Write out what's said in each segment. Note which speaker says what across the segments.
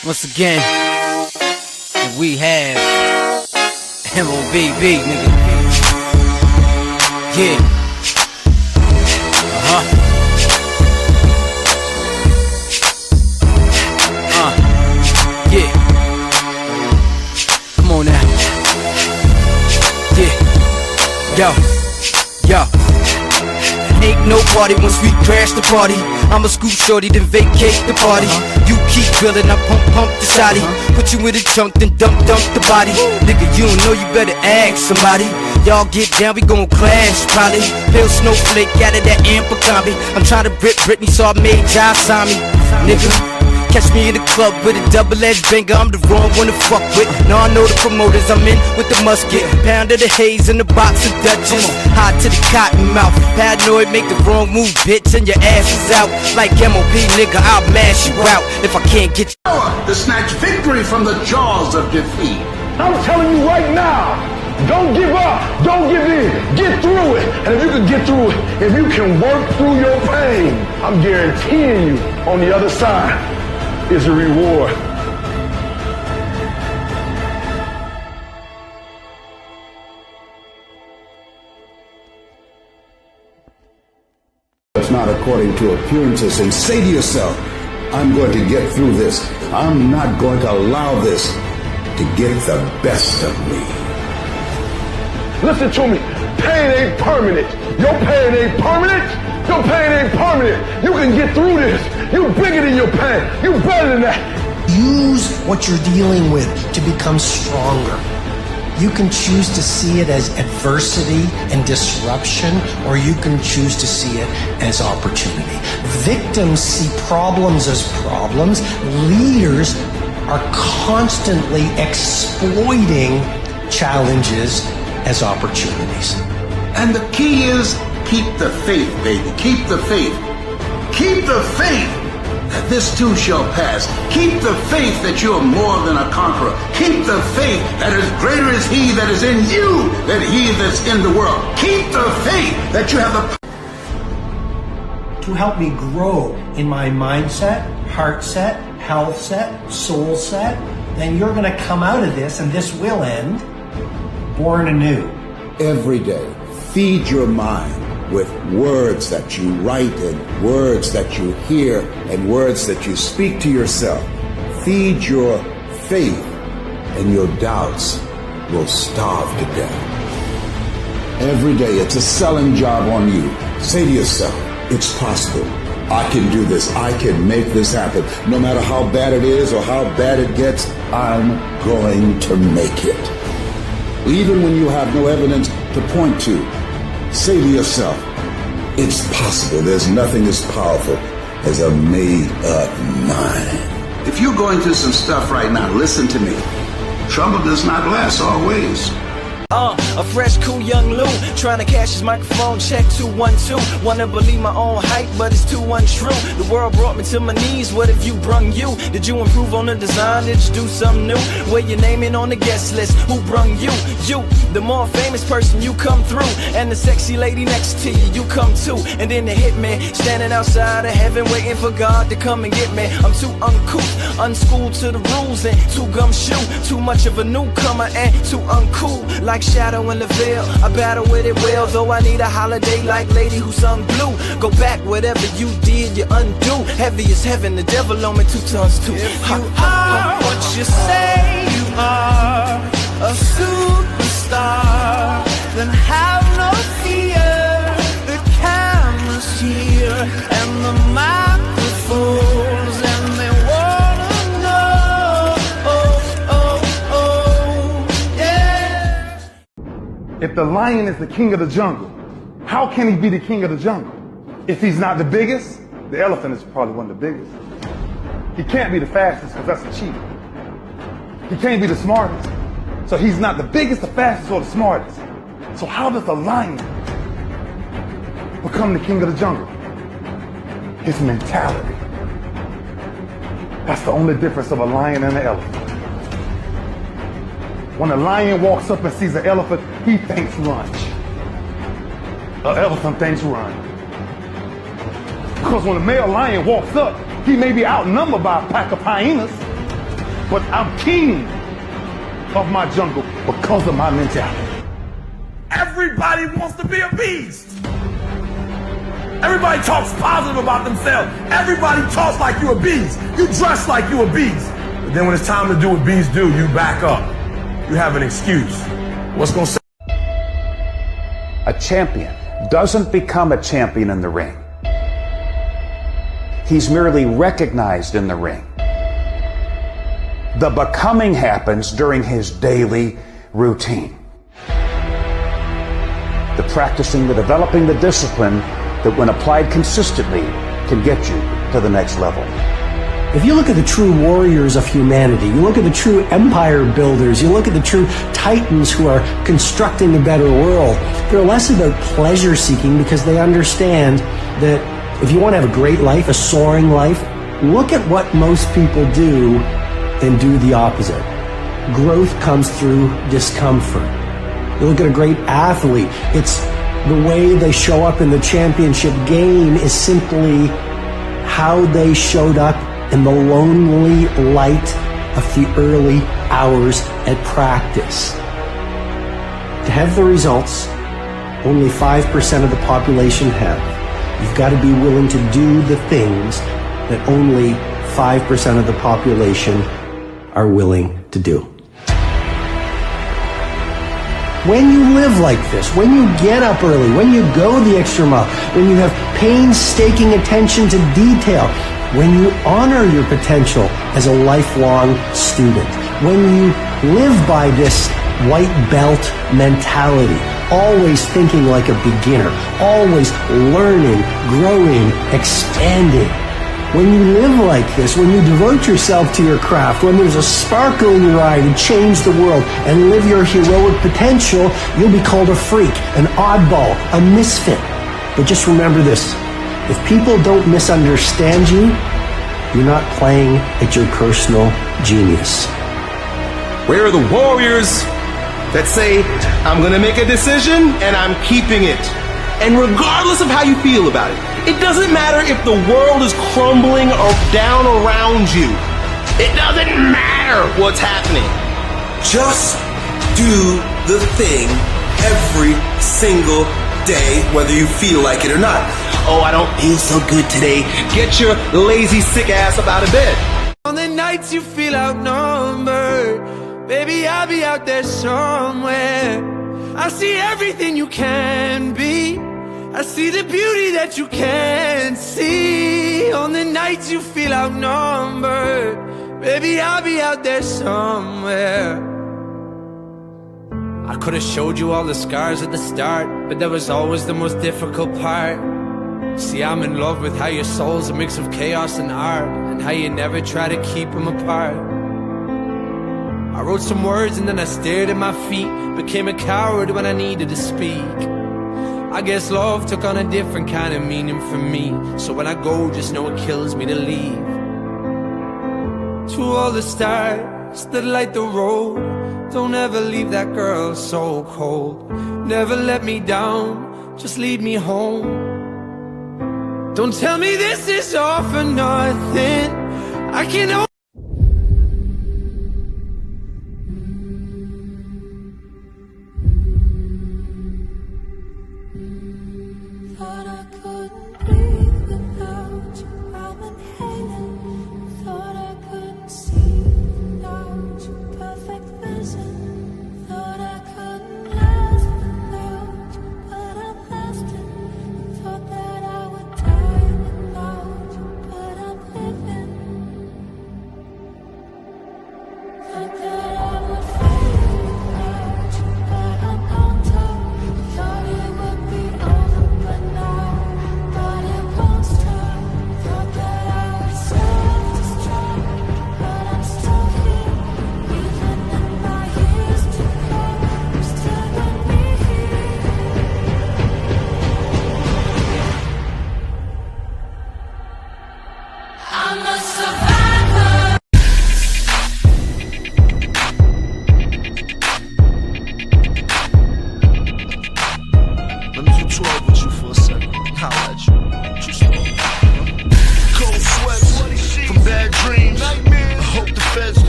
Speaker 1: Once again, we have MOBB, nigga. Yeah. Yeah. Come on now. Yeah. Yo. Ain't no party once we crash the party. I'ma scoop shorty, then vacate the party. You keep drilling, I pump the shotty. Put you in the trunk, then dump the body. Nigga, you don't know, you better ask somebody. Y'all get down, we gon' clash probably. Pale snowflake out of that Ampacombi. I'm trying to rip Britney, so I made Josh sign me. Nigga, catch me in the club with a double-edged banger. I'm the wrong one to fuck with. Now I know the promoters, I'm in with the musket. Pound of the haze in the box of Dutchess. Hot to the cotton mouth. Paranoid, make the wrong move, bitch, and your ass is out. Like MOB, nigga, I'll mash you out if I can't get you.
Speaker 2: To snatch victory from the jaws of defeat.
Speaker 3: I'm telling you right now, don't give up, don't give in, get through it. And if you can get through it, if you can work through your pain, I'm guaranteeing you on the other side is a reward.
Speaker 2: It's not according to appearances, and say to yourself, I'm going to get through this. I'm not going to allow this to get the best of me.
Speaker 3: Listen to me, pain ain't permanent. Your pain ain't permanent. Your pain ain't permanent. You can get through this. You bigger than your pain. You better than that.
Speaker 4: Use what you're dealing with to become stronger. You can choose to see it as adversity and disruption, or you can choose to see it as opportunity. Victims see problems as problems. Leaders are constantly exploiting challenges as opportunities.
Speaker 2: And the key is keep the faith, baby. Keep the faith. Keep the faith that this too shall pass. Keep the faith that you are more than a conqueror. Keep the faith that is greater is he that is in you than he that's in the world. Keep the faith that you have the
Speaker 4: to help me grow in my mindset, heart set, health set, soul set, then you're going to come out of this, and this will end, born anew.
Speaker 2: every day. Feed your mind with words that you write and words that you hear and words that you speak to yourself. Feed your faith and your doubts will starve to death. Every day it's a selling job on you. Say to yourself, it's possible. I can do this. I can make this happen. No matter how bad it is or how bad it gets, I'm going to make it. Even when you have no evidence to point to, say to yourself, it's possible. There's nothing as powerful as a made-up mind. If you're going through some stuff right now, listen to me. Trouble does not last always.
Speaker 5: A fresh, cool young Lou, trying to cash his microphone check 212. Wanna believe my own hype, but it's too untrue. The world brought me to my knees, what have you brung you? Did you improve on the design, did you do something new? Where your name in on the guest list, who brung you? You, the more famous person, you come through. And the sexy lady next to you, you come too. And then the hitman, standing outside of heaven, waiting for God to come and get me. I'm too uncouth, unschooled to the rules, and too gumshoe. Too much of a newcomer and too uncool. Like shadow in the veil, I battle with it well. Though I need a holiday like lady who sung blue. Go back, whatever you did, you undo. Heavy as heaven, the devil on me 2 tons too.
Speaker 6: If you are what you say you are, a superstar, then have no fear. The camera's here and the microphones, and they wanna know. Yeah.
Speaker 3: If the lion is the king of the jungle, how can he be the king of the jungle? If he's not the biggest, the elephant is probably one of the biggest. He can't be the fastest because that's a cheat. He can't be the smartest. So he's not the biggest, the fastest, or the smartest. So how does the lion become the king of the jungle? His mentality. That's the only difference of a lion and an elephant. When a lion walks up and sees an elephant, he thinks lunch. An elephant thinks run. Because when a male lion walks up, he may be outnumbered by a pack of hyenas, but I'm king of my jungle because of my mentality.
Speaker 7: Everybody wants to be a beast. Everybody talks positive about themselves. Everybody talks like you're a beast. You dress like you're a beast. But then when it's time to do what beasts do, you back up. You have an excuse. What's going to say?
Speaker 2: A champion doesn't become a champion in the ring. He's merely recognized in the ring. The becoming happens during his daily routine. The practicing, the developing the discipline that when applied consistently can get you to the next level.
Speaker 4: If you look at the true warriors of humanity, you look at the true empire builders, you look at the true titans who are constructing a better world, they're less about pleasure seeking because they understand that if you want to have a great life, a soaring life, look at what most people do and do the opposite. Growth comes through discomfort. You look at a great athlete, it's the way they show up in the championship game is simply how they showed up in the lonely light of the early hours at practice. To have the results only 5% of the population have, you've got to be willing to do the things that only 5% of the population are willing to do. When you live like this, when you get up early, when you go the extra mile, when you have painstaking attention to detail, when you honor your potential as a lifelong student, when you live by this white belt mentality, always thinking like a beginner, always learning, growing, expanding. When you live like this, when you devote yourself to your craft, when there's a sparkle in your eye to change the world and live your heroic potential, you'll be called a freak, an oddball, a misfit. But just remember this, if people don't misunderstand you, you're not playing at your personal genius.
Speaker 8: Where are the warriors that say, I'm gonna make a decision and I'm keeping it? And regardless of how you feel about it, it doesn't matter if the world is crumbling or down around you. It doesn't matter what's happening. Just do the thing every single day, whether you feel like it or not. Oh, I don't feel so good today. Get your lazy, sick ass up out of bed.
Speaker 6: On the nights you feel outnumbered, baby, I'll be out there somewhere. I see everything you can be. I see the beauty that you can't see. On the nights you feel outnumbered, baby, I'll be out there somewhere. I could have showed you all the scars at the start, but that was always the most difficult part. See, I'm in love with how your soul's a mix of chaos and art, and how you never try to keep them apart. I wrote some words and then I stared at my feet, became a coward when I needed to speak. I guess love took on a different kind of meaning for me, so when I go, just know it kills me to leave. To all the stars that light the road, don't ever leave that girl so cold. Never let me down, just lead me home. Don't tell me this is all for nothing. I can
Speaker 9: Thought I couldn't breathe without you. I'm inhaling. Thought I couldn't see without you. Perfect vision. Thought I couldn't last without you, but I'm lasting. Thought that I would die without you, but I'm living. Thought that I would fade without you, but I'm on top. Thought it would be over, but now, but it won't stop. Thought that I would self-destruct, but I'm still here. Even in my years to come, I'm still gonna be here. I'm a survivor.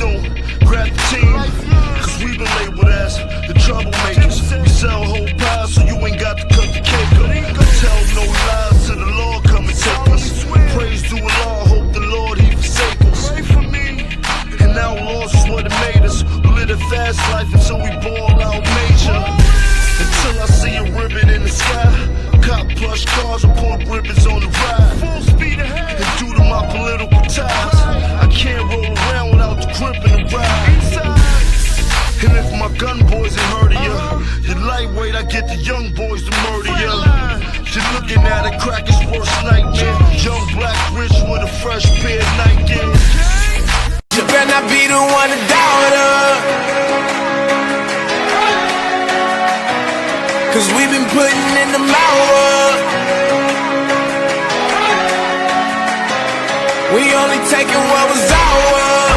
Speaker 10: don't grab the team, cause we've been labeled as the troublemakers. We sell whole pies so you ain't got to cut the cake up. Tell no lies to the Lord, come and take us. Praise to Allah, hope the Lord he forsake us. And now lost is what it made us. We live a fast life until we ball out major. Until I see a ribbon in the sky. Cop plush cars and pull ribbons on the ride. Full speed ahead. And due to my political ties, I can't roll around without the grip and the ride. And if my gun boys ain't heard of ya, you're lightweight, I get the young boys to murder ya. You're looking at a cracker's worst nightmare. Young black rich with a fresh pair of Nike.
Speaker 5: You better not be the one to doubt her, cause we've been putting in the hours. We only taking what was ours.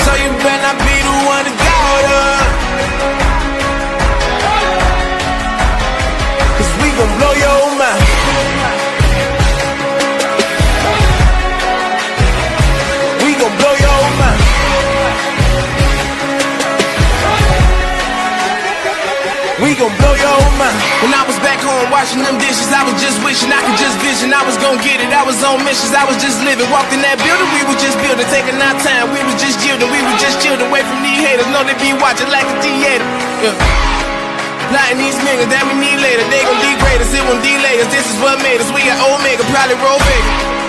Speaker 5: So you better not be the one to doubt her, cause we gon' blow your mind. We gon' blow your mind. We gon' blow your mind. When I was back home washing them dishes, I was just wishing I could just vision. I was gon' get it, I was on missions, I was just living. Walked in that building, we was just building, taking our time. We was just yielding, we was just chillin' away from these haters. Know they be watching like a theater. Yeah. Plotting these niggas that we need later. They gon' degrade us, it won't delay us. This is what made us. We got Omega, probably roll bigger.